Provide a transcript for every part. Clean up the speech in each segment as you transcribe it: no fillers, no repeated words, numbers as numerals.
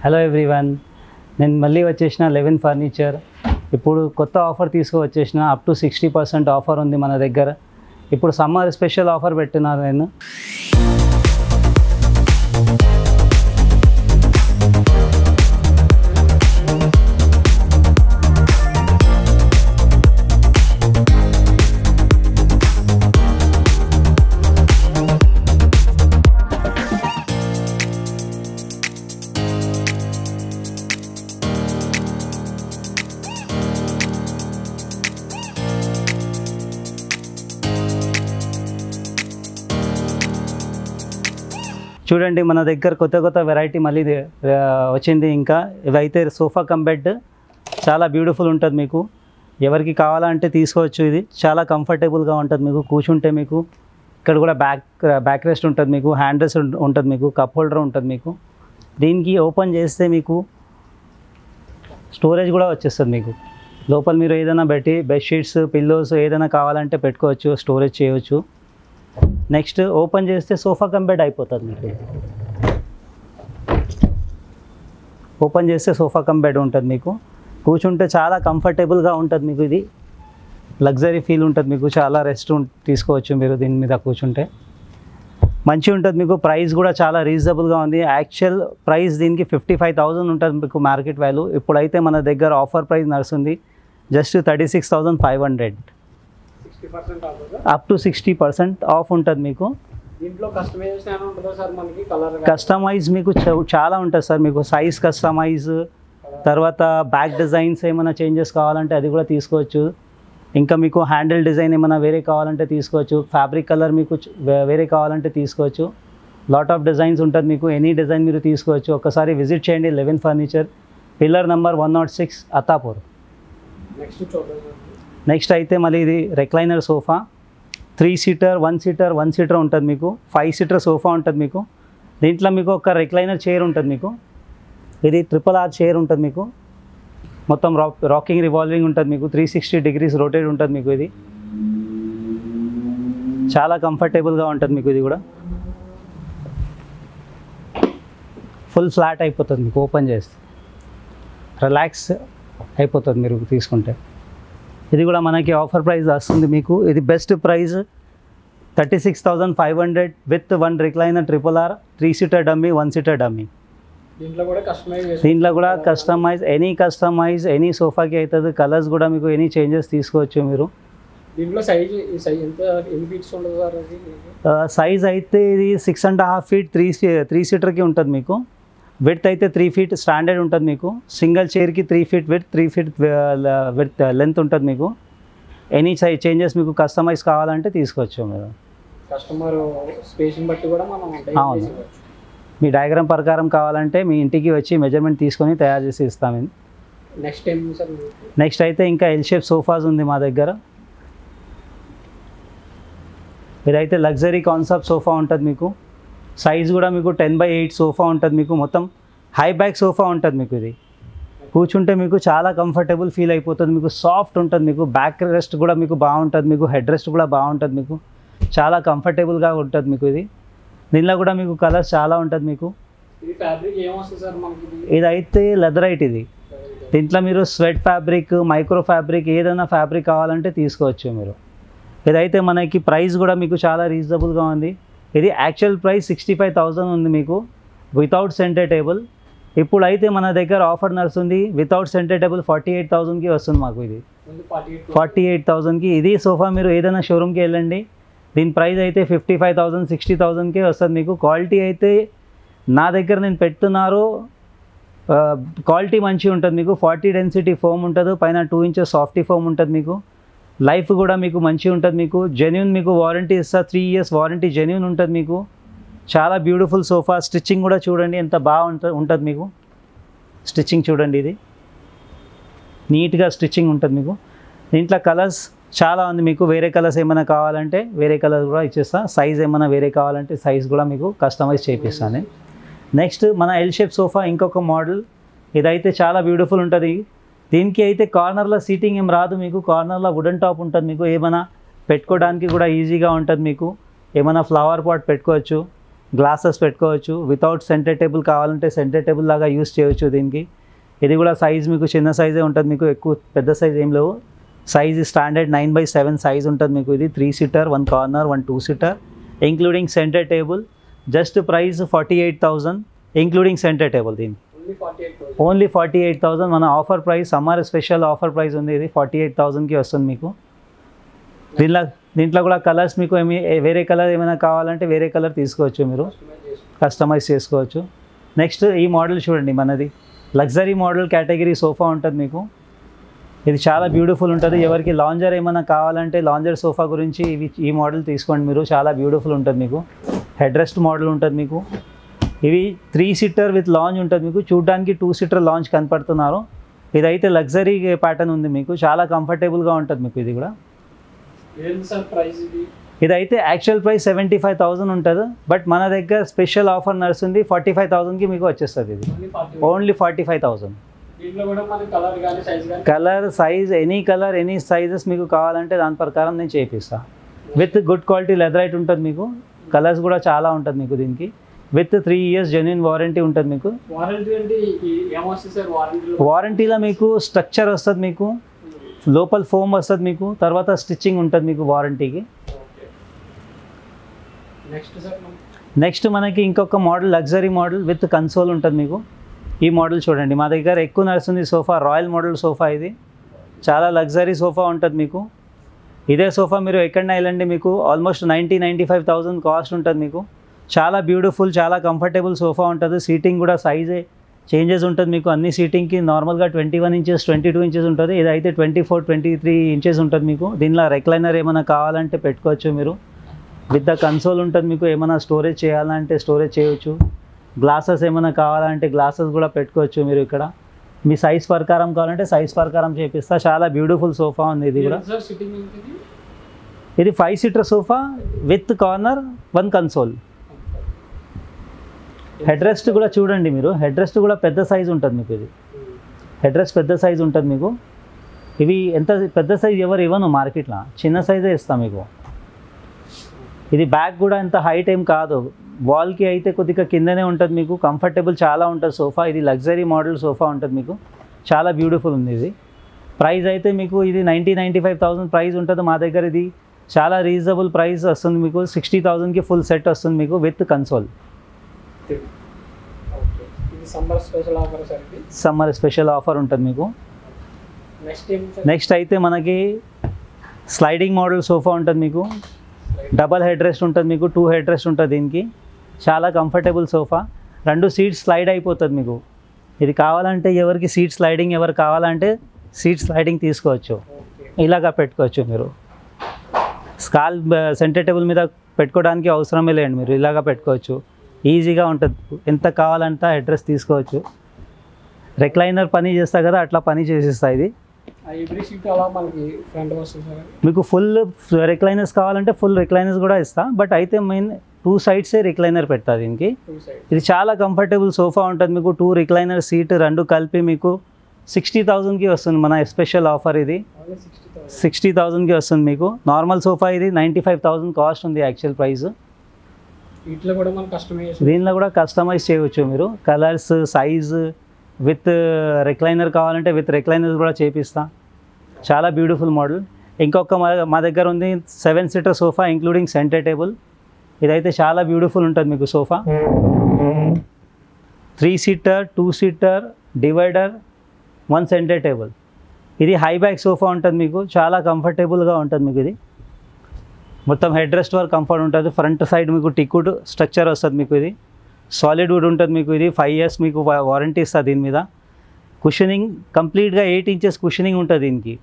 Hello everyone, నేను మళ్ళీ వచ్చేసిన లెవెన్ ఫర్నిచర్. ఇప్పుడు కొత్త ఆఫర్ తీసుకువచ్చేసిన అప్ టు 60% ఆఫర్ ఉంది మన దగ్గర. ఇప్పుడు సమ్మర్ స్పెషల్ ఆఫర్ పెట్టినాను నేను. చూడండి, మన దగ్గర కొత్త వెరైటీ మళ్ళీ వచ్చింది. ఇంకా ఇవైతే సోఫా కమ్ బెడ్ చాలా బ్యూటిఫుల్ ఉంటుంది. మీకు ఎవరికి కావాలంటే తీసుకోవచ్చు. ఇది చాలా కంఫర్టబుల్గా ఉంటుంది. మీకు కూర్చుంటే మీకు ఇక్కడ కూడా బ్యాక్ రెస్ట్ ఉంటుంది. మీకు హ్యాండ్ రెస్ట్ ఉంటుంది. మీకు కప్ హోల్డర్ ఉంటుంది. మీకు దీనికి ఓపెన్ చేస్తే మీకు స్టోరేజ్ కూడా వచ్చేస్తుంది. మీకు లోపల మీరు ఏదైనా పెట్టి బెడ్షీట్స్, పిల్లోస్ ఏదైనా కావాలంటే పెట్టుకోవచ్చు, స్టోరేజ్ చేయవచ్చు. నెక్స్ట్ ఓపెన్ చేస్తే సోఫా కమ్ బెడ్ అయిపోతుంది. మీకు ఓపెన్ చేస్తే సోఫా కమ్ బెడ్ ఉంటుంది. మీకు కూర్చుంటే చాలా కంఫర్టబుల్గా ఉంటుంది. మీకు ఇది లగ్జరీ ఫీల్ ఉంటుంది. మీకు చాలా రెస్ట్ తీసుకోవచ్చు మీరు దీని మీద కూర్చుంటే. మంచిగా ఉంటుంది. మీకు ప్రైస్ కూడా చాలా రీజనబుల్గా ఉంది. యాక్చువల్ ప్రైస్ దీనికి 55,000 ఉంటుంది మీకు మార్కెట్ వాల్యూ. ఇప్పుడైతే మన దగ్గర ఆఫర్ ప్రైస్ నడుస్తుంది జస్ట్ 36,500. అప్ టు 60% ఆఫ్ ఉంటుంది. మీకు దీంట్లో కస్టమైజేషన్ ఉంటుందా సార్? మనకి కస్టమైజ్ మీకు చాలా ఉంటుంది సార్. మీకు సైజ్ కస్టమైజ్, తర్వాత బ్యాక్ డిజైన్స్ ఏమైనా చేంజెస్ కావాలంటే అది కూడా తీసుకోవచ్చు. ఇంకా మీకు హ్యాండిల్ డిజైన్ ఏమైనా వేరే కావాలంటే తీసుకోవచ్చు. ఫ్యాబ్రిక్ కలర్ మీకు వేరే కావాలంటే తీసుకోవచ్చు. లాట్ ఆఫ్ డిజైన్స్ ఉంటుంది. మీకు ఎనీ డిజైన్ మీరు తీసుకోవచ్చు. ఒకసారి విజిట్ చేయండి eleven furniture, pillar number 106, Attapur. Next అయితే మళ్ళీ ఇది recliner sofa 3 seater, 1 seater, 1 seater ఉంటుంది. మీకు 5 సీటర్ సోఫా ఉంటుంది. మీకు దీంట్లో మీకు ఒక రెక్లైనర్ చైర్ ఉంటుంది. మీకు ఇది RRR చైర్ ఉంటుంది. మీకు మొత్తం రాకింగ్ రివాల్వింగ్ ఉంటుంది. మీకు 360 డిగ్రీస్ రొటేట్ ఉంటుంది. మీకు ఇది చాలా కంఫర్టబుల్గా ఉంటుంది. మీకు ఇది కూడా ఫుల్ ఫ్లాట్ అయిపోతుంది. మీకు ఓపెన్ చేస్తే రిలాక్స్ అయిపోతుంది మీరు తీసుకుంటే. ఇది కూడా మనకి ఆఫర్ ప్రైస్ వస్తుంది. మీకు ఇది best price 36,500 with 1 recliner RRR, 3 seater dummy, 1 seater dummy. దీంట్లో కూడా కస్టమైజ్ ఎనీ సోఫాకి అవుతుంది. కలర్స్ కూడా మీకు ఎనీ చేంజెస్ తీసుకోవచ్చు మీరు. దీంట్లో సైజ్ అయితే ఇది 6.5 ఫీట్ 3 సీటర్కి ఉంటుంది. మీకు విడ్త్ అయితే 3 ఫీట్ స్టాండర్డ్ ఉంటుంది. మీకు సింగిల్ చైర్కి 3 feet width, 3 feet width length ఉంటుంది. మీకు ఎనీ సైజ్ చేంజెస్ మీకు కస్టమైజ్ కావాలంటే తీసుకోవచ్చు మీరు. కస్టమర్ స్పేస్ని బట్టి కూడా మనం అవును, మీ డయాగ్రామ్ ప్రకారం కావాలంటే మీ ఇంటికి వచ్చి మెజర్మెంట్ తీసుకొని తయారు చేసి ఇస్తాము. నెక్స్ట్ అయితే ఇంకా ఎల్ షేప్ సోఫాస్ ఉంది మా దగ్గర. ఇదైతే లగ్జరీ కాన్సెప్ట్ సోఫా ఉంటుంది. మీకు సైజ్ కూడా మీకు 10/8 సోఫా ఉంటుంది. మీకు మొత్తం హై బ్యాక్ సోఫా ఉంటుంది. మీకు ఇది కూర్చుంటే మీకు చాలా కంఫర్టబుల్ ఫీల్ అయిపోతుంది. మీకు సాఫ్ట్ ఉంటుంది. మీకు బ్యాక్ రెస్ట్ కూడా మీకు బాగుంటుంది. మీకు హెడ్ రెస్ట్ కూడా బాగుంటుంది. మీకు చాలా కంఫర్టబుల్గా ఉంటుంది. మీకు ఇది దీనిలో కూడా మీకు కలర్స్ చాలా ఉంటుంది. మీకు ఇదైతే లెదరైట్. ఇది దీంట్లో మీరు స్వెట్ ఫ్యాబ్రిక్, మైక్రో ఫ్యాబ్రిక్ ఏదైనా ఫ్యాబ్రిక్ కావాలంటే తీసుకోవచ్చు మీరు. ఇదైతే మనకి ప్రైస్ కూడా మీకు చాలా రీజనబుల్గా ఉంది. ఇది యాక్చువల్ ప్రైస్ 65,000 ఉంది మీకు వితౌట్ సెంటర్ టేబుల్. ఇప్పుడు అయితే మన దగ్గర ఆఫర్ నడుస్తుంది వితౌట్ సెంటర్ టేబుల్ 48,000కి వస్తుంది మాకు. ఇది 48,000కి. ఇది సోఫా మీరు ఏదైనా షోరూమ్కి వెళ్ళండి, దీని ప్రైస్ అయితే 55,000, 60,000కే వస్తుంది. మీకు క్వాలిటీ అయితే నా దగ్గర నేను పెడుతున్నారు, క్వాలిటీ మంచిగా ఉంటుంది. మీకు 40 డెన్సిటీ ఫోమ్ ఉంటుంది. పైన 2 ఇంచెస్ సాఫ్టీ ఫోమ్ ఉంటుంది. మీకు లైఫ్ కూడా మీకు మంచిగా ఉంటుంది. మీకు జెన్యూన్ మీకు వారంటీ ఇస్తా, 3 ఇయర్స్ వారంటీ జెన్యూన్ ఉంటుంది. మీకు చాలా బ్యూటిఫుల్ సోఫా. స్టిచ్చింగ్ కూడా చూడండి ఎంత బాగా ఉంటుంది. మీకు స్టిచ్చింగ్ చూడండి, ఇది నీట్గా స్టిచ్చింగ్ ఉంటుంది. మీకు దీంట్లో కలర్స్ చాలా ఉంది. మీకు వేరే కలర్స్ ఏమైనా కావాలంటే వేరే కలర్ కూడా ఇచ్చేస్తా. సైజ్ ఏమైనా వేరే కావాలంటే సైజ్ కూడా మీకు కస్టమైజ్ చేపిస్తాను. నెక్స్ట్ మన ఎల్ షేప్ సోఫా ఇంకొక మోడల్. ఇదైతే చాలా బ్యూటిఫుల్ ఉంటుంది. దీనికి అయితే కార్నర్లో సీటింగ్ ఏం రాదు. మీకు కార్నర్లో వుడెన్ టాప్ ఉంటుంది. మీకు ఏమైనా పెట్టుకోవడానికి కూడా ఈజీగా ఉంటుంది. మీకు ఏమైనా ఫ్లవర్ పాట్ పెట్టుకోవచ్చు. గ్లాసెస్ పెట్టుకోవచ్చు. వితౌట్ సెంటర్ టేబుల్ కావాలంటే సెంటర్ టేబుల్ లాగా యూస్ చేయొచ్చు దీనికి. ఇది కూడా సైజ్ మీకు చిన్న సైజే ఉంటుంది, మీకు ఎక్కువ పెద్ద సైజ్ ఏం లేవు. సైజ్ స్టాండర్డ్ 9/7 సైజ్ ఉంటుంది మీకు. ఇది 3 seater, 1 corner, 1 2 seater including centre table. Just price 48,000 including centre table. దీనికి ఓన్లీ 48,000 మన offer price, summer special offer price ఉంది. ఇది 48,000కి వస్తుంది మీకు. దీంట్లో కూడా కలర్స్ మీకు వేరే కలర్ ఏమైనా కావాలంటే వేరే కలర్ తీసుకోవచ్చు, మీరు కస్టమైజ్ చేసుకోవచ్చు. నెక్స్ట్ ఈ మోడల్ చూడండి, మనది లగ్జరీ మోడల్ కేటగిరీ సోఫా ఉంటుంది మీకు. ఇది చాలా బ్యూటిఫుల్ ఉంటుంది. ఎవరికి లాంజర్ ఏమైనా కావాలంటే లాంజర్ సోఫా గురించి ఈ మోడల్ తీసుకోండి మీరు, చాలా బ్యూటిఫుల్ ఉంటుంది మీకు. హెడ్ రెస్ట్ మోడల్ ఉంటుంది మీకు. ఇవి 3 సీటర్ విత్ లాంజ్ ఉంటుంది మీకు. చూడడానికి 2 సీటర్ లాంజ్ కనపడుతున్నారు. ఇదైతే లగ్జరీ ప్యాటర్న్ ఉంది మీకు, చాలా కంఫర్టబుల్గా ఉంటుంది మీకు. ఇది కూడా ఇదైతే యాక్చువల్ ప్రైస్ 75,000 ఉంటుంది, బట్ మన దగ్గర స్పెషల్ ఆఫర్ నడుస్తుంది 45,000కి మీకు వచ్చేస్తుంది. ఇది only 45,000. Colour size any sizes మీకు కావాలంటే దాని ప్రకారం నేను చేపిస్తాను. విత్ గుడ్ క్వాలిటీ లెదరైట్ ఉంటుంది మీకు. కలర్స్ కూడా చాలా ఉంటుంది మీకు. దీనికి విత్ 3 years జెన్యున్ వారంటీ ఉంటుంది మీకు. వారంటీలో మీకు స్ట్రక్చర్ వస్తుంది మీకు, లోపల ఫోమ్ వస్తుంది మీకు, తర్వాత స్టిచ్చింగ్ ఉంటుంది మీకు వారంటీకి. నెక్స్ట్ మనకి ఇంకొక model luxury model with console ఉంటుంది మీకు. ఈ మోడల్ చూడండి, మా దగ్గర ఎక్కువ నడుస్తుంది సోఫా, రాయల్ మోడల్ సోఫా. ఇది చాలా లగ్జరీ సోఫా ఉంటుంది మీకు. ఇదే సోఫా మీరు ఎక్కడైనా వెళ్ళండి మీకు ఆల్మోస్ట్ 90-95,000 కాస్ట్ ఉంటుంది మీకు. చాలా బ్యూటిఫుల్, చాలా కంఫర్టబుల్ సోఫా ఉంటుంది. సీటింగ్ కూడా సైజే చేంజెస్ ఉంటుంది మీకు. అన్ని సీటింగ్కి నార్మల్గా 21 inches 22 inches ఉంటుంది. ఇదైతే 24-23 inches ఉంటుంది మీకు. దీనిలో రెక్లైనర్ ఏమైనా కావాలంటే పెట్టుకోవచ్చు మీరు. విత్ ద కన్సోల్ ఉంటుంది మీకు. ఏమైనా స్టోరేజ్ చేయాలంటే స్టోరేజ్ చేయవచ్చు. గ్లాసెస్ ఏమైనా కావాలంటే గ్లాసెస్ కూడా పెట్టుకోవచ్చు మీరు. ఇక్కడ మీ సైజ్ ప్రకారం కావాలంటే సైజ్ ప్రకారం చేపిస్తా. చాలా బ్యూటిఫుల్ సోఫా ఉంది ఇది కూడా. ఇది 5 seater sofa with corner 1 console. Head rest కూడా చూడండి మీరు, హెడ్ రెస్ట్ కూడా పెద్ద సైజ్ ఉంటుంది మీకు. ఇది హెడ్ రెస్ట్ పెద్ద సైజ్ ఉంటుంది మీకు. ఇవి ఎంత పెద్ద సైజ్ ఎవరు ఇవ్వను మార్కెట్లో, చిన్న సైజే ఇస్తాం మీకు. ఇది బ్యాక్ కూడా ఎంత హైట్ ఏం కాదు, వాల్కి అయితే కొద్దిగా కిందనే ఉంటుంది మీకు. కంఫర్టబుల్ చాలా ఉంటుంది సోఫా. ఇది లగ్జరీ మోడల్ సోఫా ఉంటుంది మీకు. చాలా బ్యూటిఫుల్ ఉంది ఇది. ప్రైస్ అయితే మీకు ఇది 90-95,000 ప్రైస్ ఉంటుంది మా దగ్గర. ఇది చాలా రీజనబుల్ ప్రైస్ వస్తుంది మీకు. 60,000కి ఫుల్ సెట్ వస్తుంది మీకు with console. Summer special offer ఉంటుంది మీకు. నెక్స్ట్ అయితే మనకి స్లైడింగ్ మోడల్ సోఫా ఉంటుంది మీకు. డబల్ హెడ్ రెస్ట్ ఉంటుంది మీకు, 2 హెడ్ రెస్ట్ ఉంటుంది దీనికి. చాలా కంఫర్టబుల్ సోఫా. 2 సీట్స్ స్లైడ్ అయిపోతుంది మీకు. ఇది కావాలంటే ఎవరికి సీట్ స్లైడింగ్ ఎవరు కావాలంటే సీట్ స్లైడింగ్ తీసుకోవచ్చు, ఇలాగా పెట్టుకోవచ్చు మీరు. స్కాల్ సెంటర్ టేబుల్ మీద పెట్టుకోవడానికి అవసరమే లేండి, మీరు ఇలాగా పెట్టుకోవచ్చు. ఈజీగా ఉంటుంది. ఎంత కావాలంటే అడ్రస్ తీసుకోవచ్చు. రెక్లైనర్ పని చేస్తా కదా, అట్లా పని చేసిస్తా. ఇది మీకు ఫుల్ రిక్లైనర్స్ కావాలంటే ఫుల్ రిక్లైనర్స్ కూడా ఇస్తా, బట్ అయితే మెయిన్ 2 సైడ్సే రిక్లైనర్ పెడతా దీనికి. ఇది చాలా కంఫర్టబుల్ సోఫా ఉంటుంది మీకు. 2 రిక్లైనర్ సీట్ 2 కలిపి మీకు 60,000కి వస్తుంది మన స్పెషల్ ఆఫర్. ఇది 60,000కి వస్తుంది మీకు. నార్మల్ సోఫా ఇది 95,000 కాస్ట్ ఉంది యాక్చువల్ ప్రైస్. దీనిలో కూడా కస్టమైజ్ చేయవచ్చు మీరు. కలర్స్ సైజ్ విత్ రిక్లైనర్ కావాలంటే విత్ రిక్లైనర్స్ కూడా చేపిస్తా. చాలా బ్యూటిఫుల్ మోడల్. ఇంకొక మా దగ్గర ఉంది 7 seater sofa including centre table. ఇదైతే చాలా బ్యూటిఫుల్ ఉంటుంది మీకు sofa. 3 seater 2 seater divider 1 centre table. ఇది హై బ్యాక్ సోఫా ఉంటుంది మీకు. చాలా కంఫర్టబుల్గా ఉంటుంది మీకు. ఇది మొత్తం హెడ్ రెస్ట్ వరకు కంఫర్ట్ ఉంటుంది. ఫ్రంట్ సైడ్ మీకు టిక్వుడ్ స్ట్రక్చర్ వస్తుంది మీకు. ఇది సాలిడ్ వుడ్ ఉంటుంది మీకు. ఇది 5 years మీకు వారంటీ ఇస్తుంది దీని మీద. కుషనింగ్ కంప్లీట్గా 8 inches కుషనింగ్ ఉంటుంది దీనికి.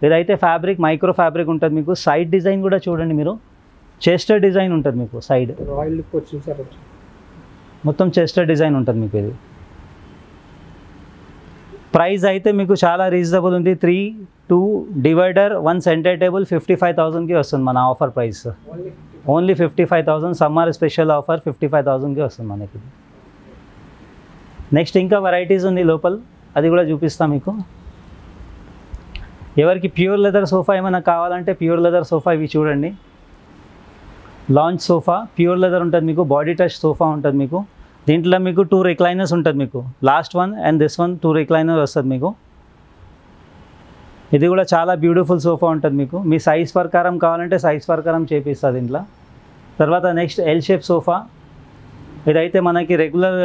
ఇదైతే ఫ్యాబ్రిక్ మైక్రో ఫ్యాబ్రిక్ ఉంటుంది మీకు. సైడ్ డిజైన్ కూడా చూడండి మీరు, చెస్టర్ డిజైన్ ఉంటుంది మీకు. సైడ్ మొత్తం చెస్టర్ డిజైన్ ఉంటుంది మీకు. ఇది ప్రైస్ అయితే మీకు చాలా రీజనబుల్ ఉంది. 3 2 డివైడర్ 1 సెంటర్ టేబుల్ 55,000కి వస్తుంది మన offer price. Only 55,000 summer special offer 55,000కి వస్తుంది మనకి. నెక్స్ట్ ఇంకా వెరైటీస్ ఉంది లోపల, అది కూడా చూపిస్తాం మీకు. ఎవరికి ప్యూర్ లెదర్ సోఫా ఏమైనా కావాలంటే ప్యూర్ లెదర్ సోఫా ఇవి చూడండి. లాంచ్ సోఫా ప్యూర్ లెదర్ ఉంటుంది మీకు, బాడీ టచ్ సోఫా ఉంటుంది మీకు. దీంట్లో మీకు 2 రిక్లైనర్స్ ఉంటుంది మీకు, last one and this one 2 recliner వస్తుంది మీకు. ఇది కూడా చాలా బ్యూటిఫుల్ సోఫా ఉంటుంది మీకు. మీ సైజ్ ప్రకారం కావాలంటే సైజ్ ప్రకారం చేపిస్తుంది దీంట్లో. తర్వాత నెక్స్ట్ ఎల్ షేప్ సోఫా. ఇదైతే మనకి రెగ్యులర్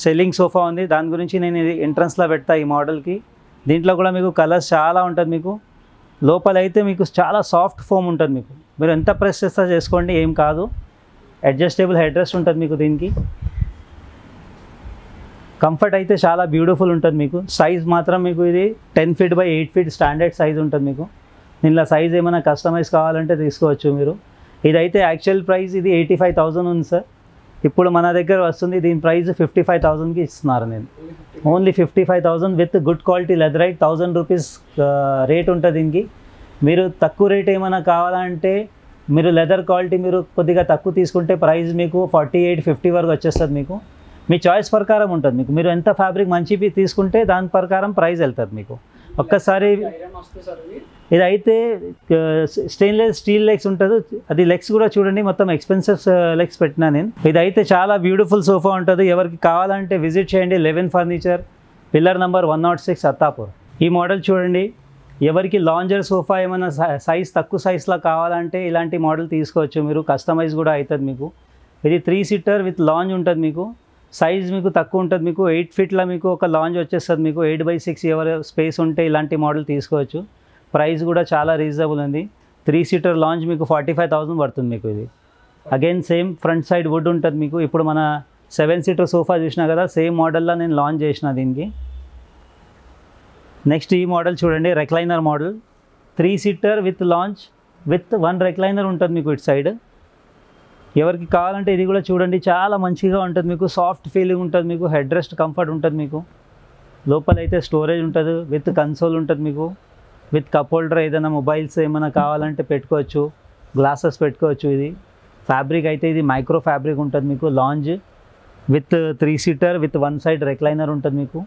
సెల్లింగ్ సోఫా ఉంది, దాని గురించి నేను ఇది ఎంట్రన్స్లో పెడతా ఈ మోడల్కి. దీంట్లో కూడా మీకు కలర్స్ చాలా ఉంటుంది మీకు. లోపల అయితే మీకు చాలా సాఫ్ట్ ఫోమ్ ఉంటుంది మీకు, మీరు ఎంత ప్రెస్ చేస్తా చేసుకోండి ఏం కాదు. అడ్జస్టబుల్ హెడ్ రెస్ట్ ఉంటుంది మీకు దీనికి. కంఫర్ట్ అయితే చాలా బ్యూటిఫుల్ ఉంటుంది మీకు. సైజ్ మాత్రం మీకు ఇది 10 feet by 8 feet standard size ఉంటుంది మీకు. దీనిలో సైజ్ ఏమైనా కస్టమైజ్ కావాలంటే తీసుకోవచ్చు మీరు. ఇదైతే యాక్చువల్ ప్రైస్ ఇది 85,000 ఉంది సార్. ఇప్పుడు మన దగ్గర వస్తుంది దీని ప్రైస్ 55,000కి ఇస్తున్నారు నేను. Only 55,000 with good quality leatherette. 1000 rupees rate ఉంటుంది దీనికి. మీరు తక్కువ రేట్ ఏమైనా కావాలంటే మీరు లెదర్ క్వాలిటీ మీరు కొద్దిగా తక్కువ తీసుకుంటే ప్రైస్ మీకు 48-50 వరకు వచ్చేస్తుంది మీకు. మీ చాయిస్ ప్రకారం ఉంటుంది మీకు. మీరు ఎంత ఫ్యాబ్రిక్ మంచివి తీసుకుంటే దాని ప్రకారం ప్రైస్ వెళ్తుంది మీకు. ఒక్కసారి ఇది అయితే స్టెయిన్లెస్ స్టీల్ లెగ్స్ ఉంటుంది, అది లెగ్స్ కూడా చూడండి మొత్తం ఎక్స్పెన్సివ్ లెగ్స్ పెట్టినా నేను. ఇదైతే చాలా బ్యూటిఫుల్ సోఫా ఉంటుంది. ఎవరికి కావాలంటే విజిట్ చేయండి. 11 ఫర్నిచర్, పిల్లర్ నెంబర్ 106 అత్తాపూర్. ఈ మోడల్ చూడండి. ఎవరికి లాంజర్ సోఫా ఏమైనా సైజ్ తక్కువ సైజ్లో కావాలంటే ఇలాంటి మోడల్ తీసుకోవచ్చు మీరు. కస్టమైజ్ కూడా అవుతుంది మీకు. ఇది 3 seater విత్ లాంజ్ ఉంటుంది మీకు. సైజ్ మీకు తక్కువ ఉంటుంది మీకు. 8 feetలో మీకు ఒక లాంజ్ వచ్చేస్తుంది మీకు. 8x6 ఎవరు స్పేస్ ఉంటే ఇలాంటి మోడల్ తీసుకోవచ్చు. ప్రైస్ కూడా చాలా రీజనబుల్ ఉంది. 3 seater లాంజ్ మీకు 45,000 పడుతుంది మీకు. ఇది again same front side wood ఉంటుంది మీకు. ఇప్పుడు మన 7 seater సోఫా చూసినా కదా, సేమ్ మోడల్లో నేను లాంచ్ చేసిన దీనికి. నెక్స్ట్ ఈ మోడల్ చూడండి, recliner model. 3 seater with launch with 1 recliner ఉంటుంది మీకు ఇటు సైడ్. ఎవరికి కావాలంటే ఇది కూడా చూడండి, చాలా మంచిగా ఉంటుంది మీకు. సాఫ్ట్ ఫీలింగ్ ఉంటుంది మీకు. హెడ్ రెస్ట్ కంఫర్ట్ ఉంటుంది మీకు. లోపల అయితే స్టోరేజ్ ఉంటుంది విత్ కన్సోల్ ఉంటుంది మీకు. విత్ కప్ హోల్డర్, ఏదైనా మొబైల్స్ ఏమైనా కావాలంటే పెట్టుకోవచ్చు, గ్లాసెస్ పెట్టుకోవచ్చు. ఇది ఫ్యాబ్రిక్ అయితే ఇది మైక్రో ఫ్యాబ్రిక్ ఉంటుంది మీకు. Lounge with 3 seater with 1 side recliner ఉంటుంది మీకు.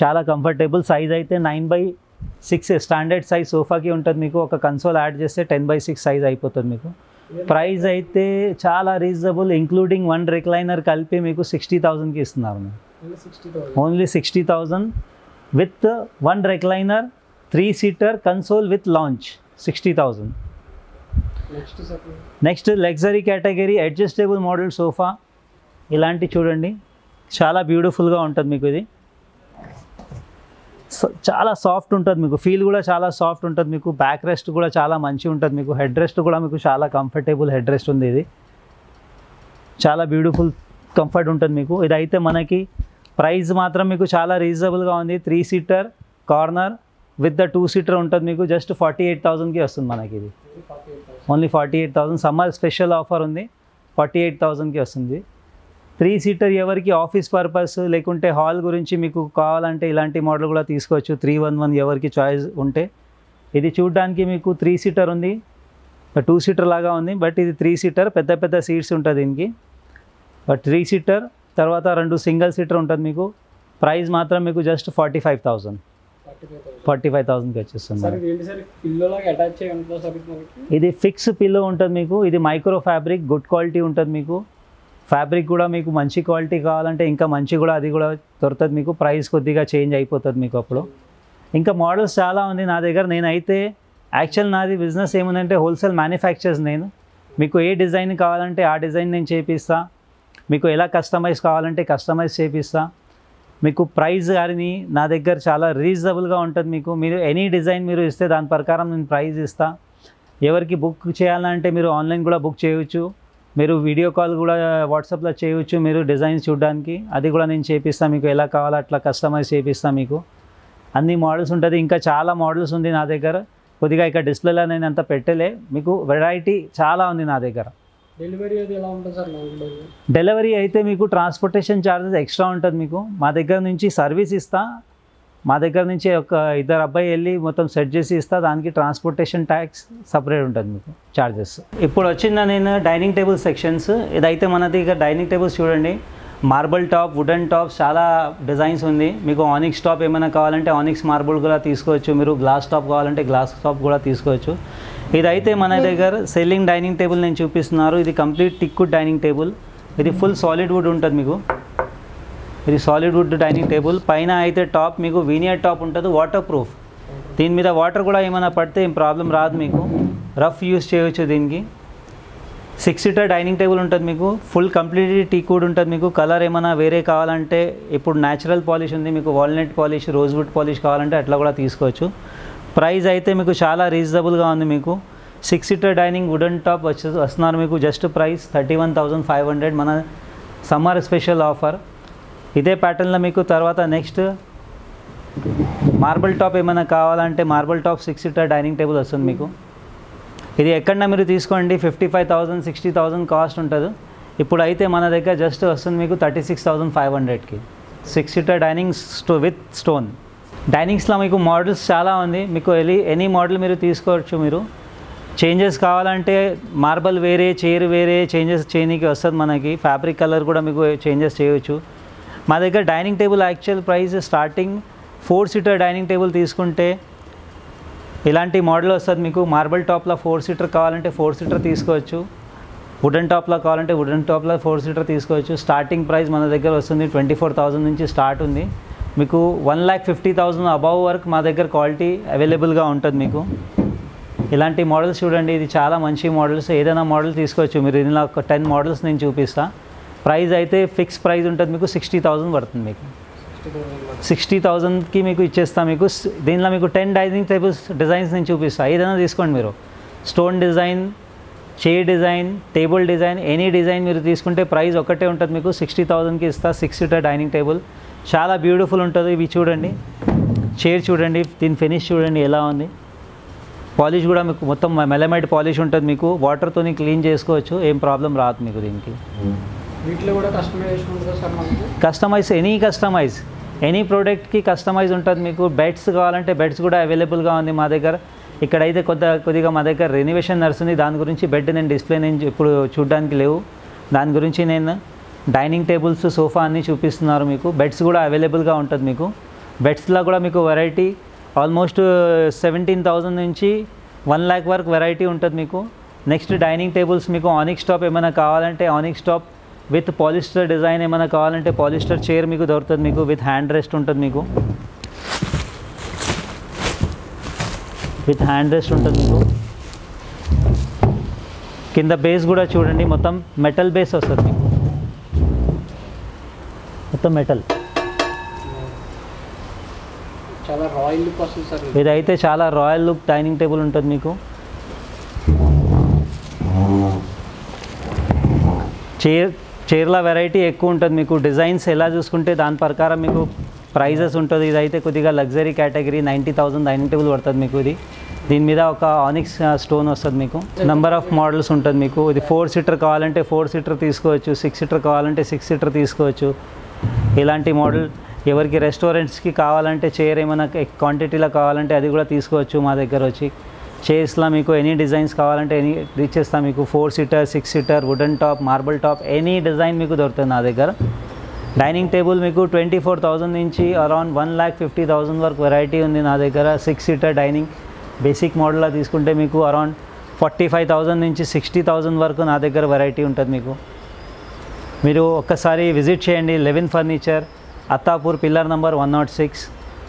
చాలా కంఫర్టబుల్. సైజ్ అయితే 9x6 స్టాండర్డ్ సైజ్ సోఫాకి ఉంటుంది మీకు. ఒక కన్సోల్ యాడ్ చేస్తే 10x6 సైజ్ అయిపోతుంది మీకు. ప్రైస్ అయితే చాలా రీజనబుల్, ఇంక్లూడింగ్ 1 recliner కలిపి మీకు 60,000కి ఇస్తున్నారు. Only 60,000 with 1 recliner, 3 seater console with launch 60,000. Next luxury category adjustable model sofa. ఇలాంటి చూడండి, చాలా బ్యూటిఫుల్గా ఉంటుంది మీకు. ఇది చాలా సాఫ్ట్ ఉంటుంది మీకు. ఫీల్ కూడా చాలా సాఫ్ట్ ఉంటుంది మీకు. బ్యాక్ రెస్ట్ కూడా చాలా మంచిగా ఉంటుంది మీకు. హెడ్ రెస్ట్ కూడా మీకు చాలా కంఫర్టబుల్ హెడ్ రెస్ట్ ఉంది. ఇది చాలా బ్యూటిఫుల్ కంఫర్ట్ ఉంటుంది మీకు. ఇదైతే మనకి ప్రైస్ మాత్రం మీకు చాలా రీజనబుల్గా ఉంది. 3 seater corner with the 2 seater ఉంటుంది మీకు. జస్ట్ 48,000కి వస్తుంది మనకి. ఇది ఓన్లీ 48,000. సమ్మర్ స్పెషల్ ఆఫర్ ఉంది, 48,000కి వస్తుంది. 3 seater ఎవరికి ఆఫీస్ పర్పస్ లేకుంటే హాల్ గురించి మీకు కావాలంటే ఇలాంటి మోడల్ కూడా తీసుకోవచ్చు. 311 ఎవరికి చాయిస్ ఉంటే. ఇది చూడడానికి మీకు 3 seater ఉంది, 2 seater లాగా ఉంది, బట్ ఇది 3 seater. పెద్ద పెద్ద సీట్స్ ఉంటుంది దీనికి. బట్ 3 seater తర్వాత 2 single seater ఉంటుంది మీకు. ప్రైస్ మాత్రం మీకు జస్ట్ 45,000కి వచ్చేస్తుంది. ఇది ఫిక్స్ పిల్లో ఉంటుంది మీకు. ఇది మైక్రో ఫ్యాబ్రిక్, గుడ్ క్వాలిటీ ఉంటుంది మీకు. ఫ్యాబ్రిక్ కూడా మీకు మంచి క్వాలిటీ కావాలంటే ఇంకా మంచి కూడా అది కూడా దొరుకుతుంది మీకు. ప్రైస్ కొద్దిగా చేంజ్ అయిపోతుంది మీకు అప్పుడు. ఇంకా మోడల్స్ చాలా ఉంది నా దగ్గర. నేనైతే యాక్చువల్ నాది బిజినెస్ ఏముందంటే హోల్సేల్ మ్యానుఫ్యాక్చర్స్. నేను మీకు ఏ డిజైన్ కావాలంటే ఆ డిజైన్ నేను చేపిస్తా. మీకు ఎలా కస్టమైజ్ కావాలంటే కస్టమైజ్ చేపిస్తా. మీకు ప్రైస్ కానీ నా దగ్గర చాలా రీజనబుల్గా ఉంటుంది మీకు. మీరు ఎనీ డిజైన్ మీరు ఇస్తే దాని ప్రకారం నేను ప్రైస్ ఇస్తా. ఎవరికి బుక్ చేయాలంటే మీరు ఆన్లైన్ కూడా బుక్ చేయవచ్చు. మీరు వీడియో కాల్ కూడా వాట్సాప్లో చేయవచ్చు మీరు డిజైన్స్ చూడడానికి. అది కూడా నేను చేపిస్తాను మీకు. ఎలా కావాలో అట్లా కస్టమైజ్ చేపిస్తాను మీకు. అన్ని మోడల్స్ ఉంటుంది. ఇంకా చాలా మోడల్స్ ఉంది నా దగ్గర. కొద్దిగా ఇక్కడ డిస్ప్లేలో నేను అంత పెట్టలే. మీకు వెరైటీ చాలా ఉంది నా దగ్గర. డెలివరీ అది ఎలా ఉంటుంది సార్? డెలివరీ అయితే మీకు ట్రాన్స్పోర్టేషన్ ఛార్జెస్ ఎక్స్ట్రా ఉంటుంది మీకు. మా దగ్గర నుంచి సర్వీస్ ఇస్తా. మా దగ్గర నుంచి ఒక 2 అబ్బాయి వెళ్ళి మొత్తం సెట్ చేసి ఇస్తా. దానికి ట్రాన్స్పోర్టేషన్ ట్యాక్స్ సపరేట్ ఉంటుంది మీకు ఛార్జెస్. ఇప్పుడు వచ్చిన నేను డైనింగ్ టేబుల్ సెక్షన్స్. ఇదైతే మనది ఇక డైనింగ్ టేబుల్స్ చూడండి. మార్బుల్ టాప్, వుడెన్ టాప్స్ చాలా డిజైన్స్ ఉంది మీకు. ఆనిక్స్ టాప్ ఏమైనా కావాలంటే ఆనిక్స్ మార్బుల్ కూడా తీసుకోవచ్చు మీరు. గ్లాస్ టాప్ కావాలంటే గ్లాస్ టాప్ కూడా తీసుకోవచ్చు. ఇదైతే మన దగ్గర సెల్లింగ్ డైనింగ్ టేబుల్ నేను చూపిస్తున్నారు. ఇది కంప్లీట్ టిక్వుడ్ డైనింగ్ టేబుల్. ఇది ఫుల్ సాలిడ్ వుడ్ ఉంటుంది మీకు. ఇది సాలిడ్ వుడ్ డైనింగ్ టేబుల్. పైన అయితే టాప్ మీకు వీనియర్ టాప్ ఉంటుంది, వాటర్ ప్రూఫ్. దీని మీద వాటర్ కూడా ఏమైనా పడితే ఏం ప్రాబ్లం రాదు మీకు. రఫ్ యూస్ చేయవచ్చు దీనికి. 6 సీటర్ డైనింగ్ టేబుల్ ఉంటుంది మీకు. ఫుల్ కంప్లీట్లీ టీక్వుడ్ ఉంటుంది మీకు. కలర్ ఏమైనా వేరే కావాలంటే ఇప్పుడు న్యాచురల్ పాలిష్ ఉంది మీకు, వాల్నట్ పాలిష్, రోజ్వుడ్ పాలిష్ కావాలంటే అట్లా కూడా తీసుకోవచ్చు. ప్రైస్ అయితే మీకు చాలా రీజనబుల్గా ఉంది మీకు. 6 సీటర్ డైనింగ్ వుడెన్ టాప్ వస్తున్నారు మీకు. జస్ట్ ప్రైస్ 31,500 మన సమ్మర్ స్పెషల్ ఆఫర్. ఇదే ప్యాటర్న్లో మీకు తర్వాత నెక్స్ట్ మార్బల్ టాప్ ఏమైనా కావాలంటే marble top 6 seater dining table వస్తుంది మీకు. ఇది ఎక్కడన్నా మీరు తీసుకోండి 55,000 60,000 కాస్ట్ ఉంటుంది. ఇప్పుడు అయితే మన దగ్గర జస్ట్ వస్తుంది మీకు 36,500కి 6 సీటర్ డైనింగ్ విత్ స్టోన్. డైనింగ్స్లో మీకు మోడల్స్ చాలా ఉంది మీకు. ఎనీ మోడల్ మీరు తీసుకోవచ్చు. మీరు చేంజెస్ కావాలంటే మార్బల్ వేరే, చైర్ వేరే చేంజెస్ చేయడానికి వస్తుంది మనకి. ఫ్యాబ్రిక్ కలర్ కూడా మీకు చేంజెస్ చేయవచ్చు. మా దగ్గర dining table actual price starting 4 seater dining table తీసుకుంటే ఇలాంటి మోడల్ వస్తుంది మీకు. మార్బల్ టాప్లో 4 సీటర్ కావాలంటే 4 సీటర్ తీసుకోవచ్చు. వుడెన్ టాప్లో కావాలంటే వుడెన్ టాప్లో 4 సీటర్ తీసుకోవచ్చు. స్టార్టింగ్ ప్రైస్ మన దగ్గర వస్తుంది 24,000 నుంచి స్టార్ట్ ఉంది మీకు. 1,50,000 అబవ్ వరకు మా దగ్గర క్వాలిటీ అవైలబుల్గా ఉంటుంది మీకు. ఇలాంటి మోడల్స్ చూడండి, ఇది చాలా మంచి మోడల్స్. ఏదైనా మోడల్ తీసుకోవచ్చు మీరు. ఇందులో ఒక 10 మోడల్స్ నేను చూపిస్తాను. ప్రైస్ అయితే ఫిక్స్ ప్రైస్ ఉంటుంది మీకు. 60,000 పడుతుంది మీకు. 60,000కి మీకు ఇచ్చేస్తాను మీకు. దీనిలో మీకు 10 డైనింగ్ టేబుల్స్ డిజైన్స్ నేను చూపిస్తాను. ఏదైనా తీసుకోండి మీరు. Stone design, chair design, table design, any design మీరు తీసుకుంటే ప్రైస్ ఒకటే ఉంటుంది మీకు. 60,000కి ఇస్తా. 6 సీటర్ డైనింగ్ టేబుల్ చాలా బ్యూటిఫుల్ ఉంటుంది. ఇవి చూడండి, చైర్ చూడండి, దీని ఫినిష్ చూడండి ఎలా ఉంది. పాలిష్ కూడా మీకు మొత్తం మెలమైడ్ పాలిష్ ఉంటుంది మీకు. వాటర్తో క్లీన్ చేసుకోవచ్చు, ఏం ప్రాబ్లం రాదు మీకు. దీనికి వీటిలో కూడా కస్టమైజేషన్ ఉంటుంది సార్ మనకి. కస్టమైజ్ ఎనీ ప్రోడక్ట్కి కస్టమైజ్ ఉంటుంది మీకు. బెడ్స్ కావాలంటే బెడ్స్ కూడా అవైలబుల్గా ఉంది మా దగ్గర. ఇక్కడైతే కొద్దిగా మా దగ్గర రెనోవేషన్ నడుస్తుంది. దాని గురించి బెడ్ నేను డిస్ప్లే నేను ఇప్పుడు చూడడానికి లేవు. దాని గురించి నేను డైనింగ్ టేబుల్స్, సోఫా అన్నీ చూపిస్తున్నారు మీకు. బెడ్స్ కూడా అవైలబుల్గా ఉంటుంది మీకు. బెడ్స్లో కూడా మీకు వెరైటీ ఆల్మోస్ట్ 17,000 నుంచి 1 lakh వరకు వెరైటీ ఉంటుంది మీకు. నెక్స్ట్ డైనింగ్ టేబుల్స్ మీకు ఆనిక్స్ టాప్ ఏమైనా కావాలంటే onyx top with polyester design ఏమైనా కావాలంటే పాలిస్టర్ చైర్ మీకు దొరుకుతుంది మీకు. విత్ హ్యాండ్ రెస్ట్ ఉంటుంది మీకు. విత్ హ్యాండ్ రెస్ట్ ఉంటుంది మీకు. కింద బేస్ కూడా చూడండి, మొత్తం మెటల్ బేస్ వస్తుంది మీకు. మొత్తం మెటల్. చాలా రాయల్ లుక్ వస్తుంది సార్. ఇదైతే చాలా రాయల్ లుక్ డైనింగ్ టేబుల్ ఉంటుంది మీకు. చైర్ల వెరైటీ ఎక్కువ ఉంటుంది మీకు. డిజైన్స్ ఎలా చూసుకుంటే దాని ప్రకారం మీకు ప్రైజెస్ ఉంటుంది. ఇదైతే కొద్దిగా లగ్జరీ కేటగిరీ 90,000 డైనింగ్ టేబుల్ పడుతుంది మీకు. ఇది దీని మీద ఒక ఆనిక్స్ స్టోన్ వస్తుంది మీకు. నెంబర్ ఆఫ్ మోడల్స్ ఉంటుంది మీకు. ఇది 4 సీటర్ కావాలంటే 4 సీటర్ తీసుకోవచ్చు. 6 సీటర్ కావాలంటే 6 సీటర్ తీసుకోవచ్చు. ఇలాంటి మోడల్ ఎవరికి రెస్టారెంట్స్కి కావాలంటే చైర్ ఏమైనా క్వాంటిటీలో కావాలంటే అది కూడా తీసుకోవచ్చు మా దగ్గర వచ్చి. చైర్స్లో మీకు ఎనీ డిజైన్స్ కావాలంటే ఎనీ ఇచ్చేస్తాం మీకు. 4 seater, 6 seater, wooden top, marble top, any design మీకు దొరుకుతుంది నా దగ్గర. డైనింగ్ టేబుల్ మీకు 24,000 నుంచి అరౌండ్ 1,50,000 వరకు వెరైటీ ఉంది నా దగ్గర. 6 సీటర్ డైనింగ్ బేసిక్ మోడల్లో తీసుకుంటే మీకు అరౌండ్ 45,000 నుంచి 60,000 వరకు నా దగ్గర వెరైటీ ఉంటుంది మీకు. మీరు ఒక్కసారి విజిట్ చేయండి. Levin furniture, Attapur, pillar number 106.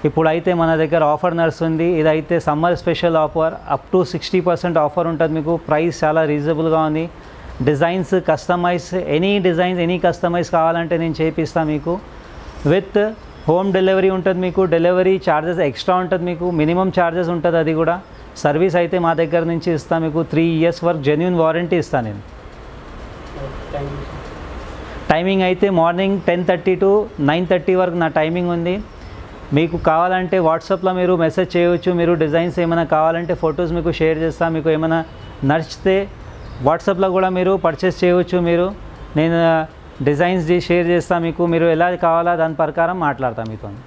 ఇప్పుడైతే మన దగ్గర ఆఫర్ నడుస్తుంది. ఇదైతే summer special offer. Up to 60% offer ఉంటుంది మీకు. ప్రైస్ చాలా రీజనబుల్గా ఉంది. Designs customize, any designs any customize కావాలంటే నేను చేపిస్తాను మీకు. విత్ హోమ్ డెలివరీ ఉంటుంది మీకు. డెలివరీ ఛార్జెస్ ఎక్స్ట్రా ఉంటుంది మీకు. మినిమం ఛార్జెస్ ఉంటుంది. అది కూడా సర్వీస్ అయితే మా దగ్గర నుంచి ఇస్తాను మీకు. 3 years వరకు జెన్యూన్ వారంటీ ఇస్తాను నేను. టైమింగ్ అయితే మార్నింగ్ 10:30 to 9:30 వరకు నా టైమింగ్ ఉంది. మీకు కావాలంటే వాట్సాప్లో మీరు మెసేజ్ చేయవచ్చు. మీరు డిజైన్స్ ఏమైనా కావాలంటే ఫొటోస్ మీకు షేర్ చేస్తాను. మీకు ఏమైనా నచ్చితే వాట్సాప్లో కూడా మీరు పర్చేస్ చేయవచ్చు. నేను డిజైన్స్ షేర్ చేస్తాను మీకు. మీరు ఎలా కావాలా దాని ప్రకారం మాట్లాడతాను మీతో.